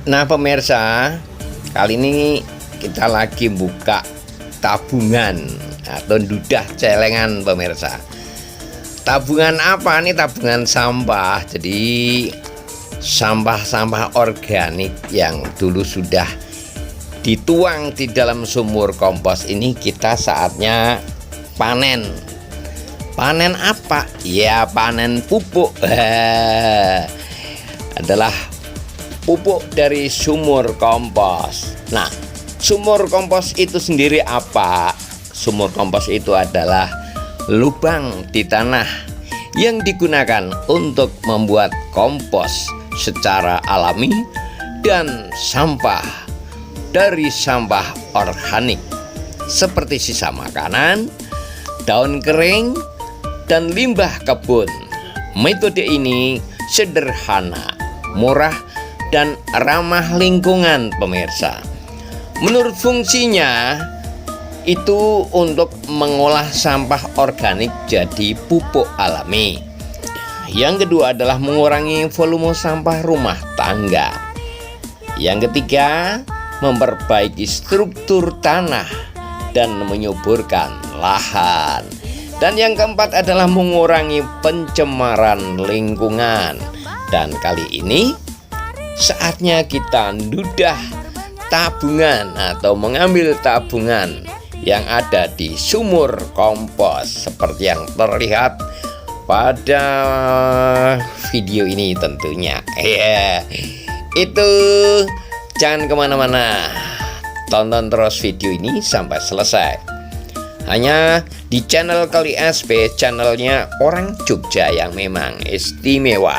Nah pemirsa, kali ini kita lagi buka tabungan atau dudah celengan pemirsa. Tabungan apa nih? Tabungan sampah. Jadi sampah-sampah organik yang dulu sudah dituang di dalam sumur kompos ini kita saatnya panen. Panen apa? Ya panen pupuk. Adalah pupuk dari sumur kompos. Nah, sumur kompos itu sendiri apa? Sumur kompos itu adalah lubang di tanah yang digunakan untuk membuat kompos secara alami dan sampah dari sampah organik seperti sisa makanan, daun kering, dan limbah kebun. Metode ini sederhana, murah, dan ramah lingkungan pemirsa. Menurut fungsinya itu untuk mengolah sampah organik jadi pupuk alami. Yang kedua adalah mengurangi volume sampah rumah tangga. Yang ketiga, memperbaiki struktur tanah dan menyuburkan lahan. Dan yang keempat adalah mengurangi pencemaran lingkungan. Dan kali ini saatnya kita dudah tabungan atau mengambil tabungan yang ada di sumur kompos seperti yang terlihat pada video ini tentunya. Itu jangan kemana-mana, tonton terus video ini sampai selesai. Hanya di channel Kali SP, channelnya orang Jogja yang memang istimewa.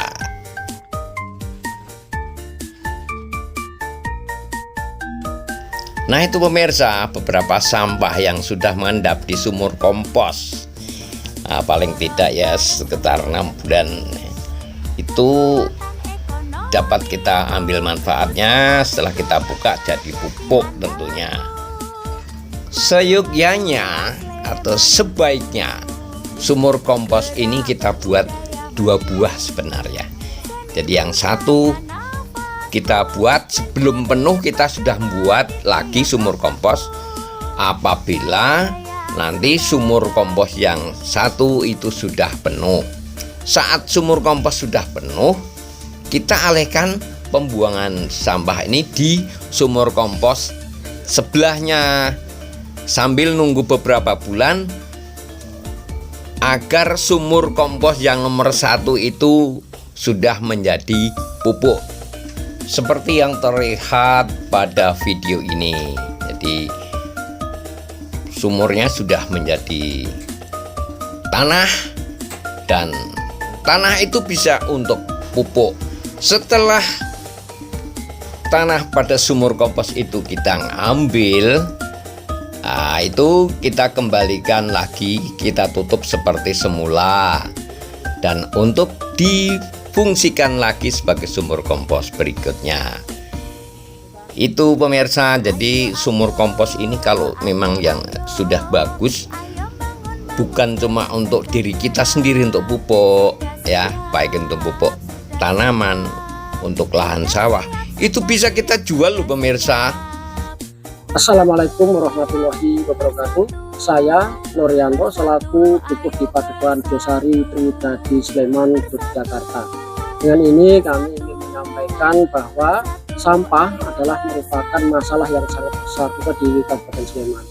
Nah itu pemirsa, beberapa sampah yang sudah mengendap di sumur kompos. Nah, paling tidak ya sekitar 6 bulan itu dapat kita ambil manfaatnya setelah kita buka jadi pupuk tentunya. Seyogyanya atau sebaiknya sumur kompos ini kita buat 2 buah sebenarnya. Jadi yang satu kita buat sebelum penuh, kita sudah membuat lagi sumur kompos. Apabila nanti sumur kompos yang satu itu sudah penuh, saat sumur kompos sudah penuh, kita alihkan pembuangan sampah ini di sumur kompos sebelahnya sambil nunggu beberapa bulan agar sumur kompos yang nomor 1 itu sudah menjadi pupuk seperti yang terlihat pada video ini. Jadi sumurnya sudah menjadi tanah dan tanah itu bisa untuk pupuk. Setelah tanah pada sumur kompos itu kita ambil, nah itu kita kembalikan lagi, kita tutup seperti semula dan untuk difungsikan lagi sebagai sumur kompos berikutnya. Itu pemirsa, jadi sumur kompos ini kalau memang yang sudah bagus, bukan cuma untuk diri kita sendiri untuk pupuk ya, baik untuk pupuk tanaman, untuk lahan sawah, itu bisa kita jual loh pemirsa. Assalamualaikum warahmatullahi wabarakatuh. Saya Nuryanto selaku Dukuh di Padepokan Dosari Trinidadi Sleman, Yogyakarta. Dengan ini kami ingin menyampaikan bahwa sampah adalah merupakan masalah yang sangat besar juga di Kabupaten Sleman.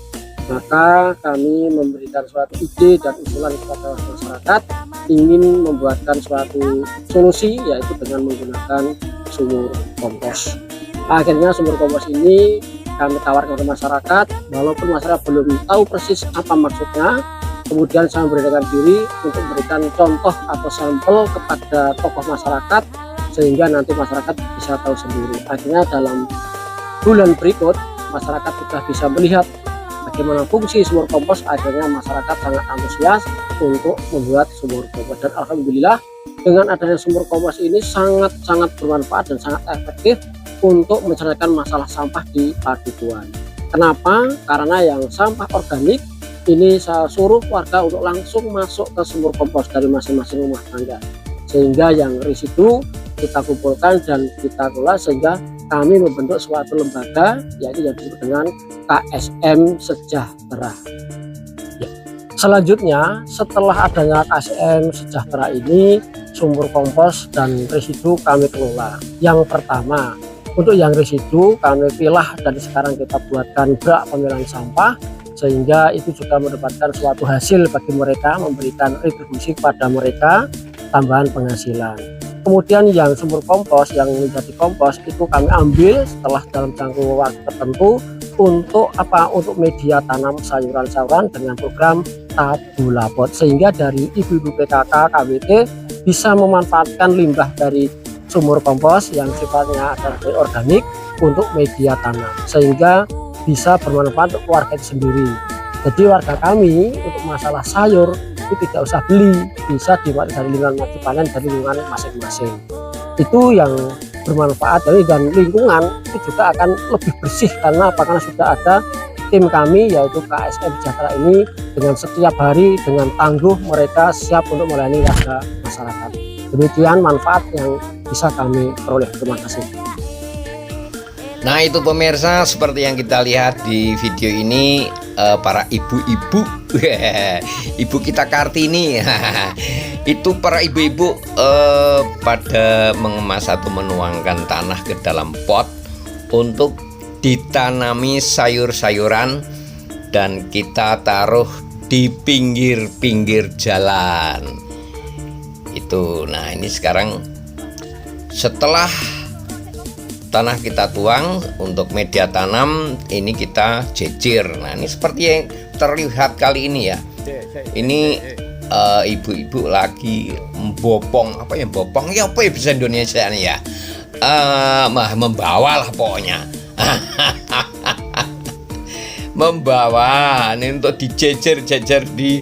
Maka kami memberikan suatu ide dan usulan kepada masyarakat ingin membuatkan suatu solusi, yaitu dengan menggunakan sumur kompos. Akhirnya sumur kompos ini kami tawarkan ke masyarakat, walaupun masyarakat belum tahu persis apa maksudnya. Kemudian saya memberanikan diri untuk memberikan contoh atau sampel kepada tokoh masyarakat sehingga nanti masyarakat bisa tahu sendiri. Akhirnya dalam bulan berikut masyarakat sudah bisa melihat bagaimana fungsi sumur kompos. Akhirnya masyarakat sangat antusias untuk membuat sumur kompos, dan alhamdulillah dengan adanya sumur kompos ini sangat bermanfaat dan sangat efektif untuk menyelesaikan masalah sampah di Padukuhan. Kenapa? Karena yang sampah organik ini saya suruh warga untuk langsung masuk ke sumur kompos dari masing-masing rumah tangga, sehingga yang residu kita kumpulkan dan kita kelola sehingga kami membentuk suatu lembaga, yaitu yang disebut dengan KSM Sejahtera. Ya. Selanjutnya, setelah adanya KSM Sejahtera ini, sumur kompos dan residu kami kelola. Yang pertama, untuk yang residu kami pilah dan sekarang kita buatkan bak pemilahan sampah, sehingga itu juga mendapatkan suatu hasil bagi mereka, memberikan retribusi kepada mereka, tambahan penghasilan. Kemudian yang sumur kompos yang menjadi kompos itu kami ambil setelah dalam jangka waktu tertentu untuk apa? Untuk media tanam sayuran-sayuran dengan program tabulapot, sehingga dari ibu-ibu PKK KWT bisa memanfaatkan limbah dari sumur kompos yang sifatnya adalah organik untuk media tanam, sehingga bisa bermanfaat untuk keluarga itu sendiri. Jadi warga kami untuk masalah sayur itu tidak usah beli, bisa dibuat dari lingkungan maju panen dari lingkungan masing-masing. Itu yang bermanfaat dan lingkungan itu juga akan lebih bersih karena apa? Karena sudah ada tim kami yaitu KSM Sejahtera ini dengan setiap hari dengan tangguh mereka siap untuk melayani warga masyarakat. Demikian manfaat yang bisa kami peroleh. Terima kasih. Nah itu pemirsa, seperti yang kita lihat di video ini, para ibu-ibu ibu kita Kartini itu para ibu-ibu pada mengemas atau menuangkan tanah ke dalam pot untuk ditanami sayur-sayuran dan kita taruh di pinggir-pinggir jalan itu. Nah ini sekarang setelah tanah kita tuang untuk media tanam, ini kita jejer. Nah ini seperti yang terlihat kali ini ya. Ini ibu-ibu lagi membopong, apa ya bopong ya, apa ya bisa Indonesia nih ya, membawa lah pokoknya. Membawa ini untuk dijejer-jejer di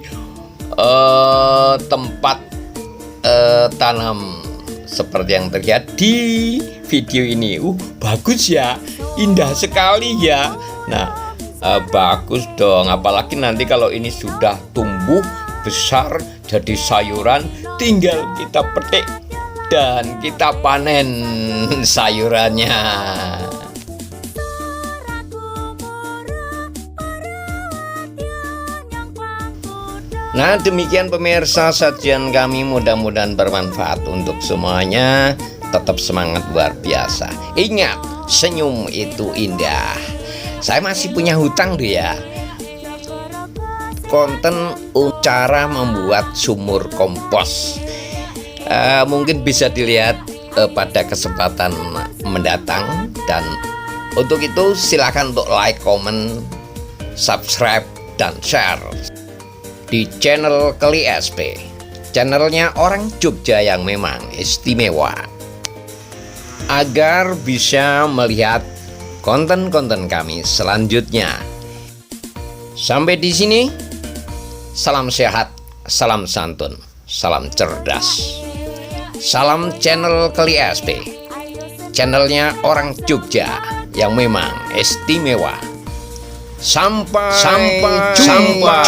tempat tanam seperti yang terlihat di video ini. Bagus ya, indah sekali ya. Nah bagus dong, apalagi nanti kalau ini sudah tumbuh besar jadi sayuran, tinggal kita petik dan kita panen sayurannya. Nah demikian pemirsa sajian kami, mudah-mudahan bermanfaat untuk semuanya. Tetap semangat luar biasa. Ingat, senyum itu indah. Saya masih punya hutang tuh ya, konten cara membuat sumur kompos. Mungkin bisa dilihat pada kesempatan mendatang. Dan untuk itu silakan untuk like, comment, subscribe, dan share di channel Keli SP, channelnya orang Jogja yang memang istimewa, agar bisa melihat konten-konten kami selanjutnya. Sampai di sini, salam sehat, salam santun, salam cerdas, salam channel Keli SP, channelnya orang Jogja yang memang istimewa. Sampai jumpa.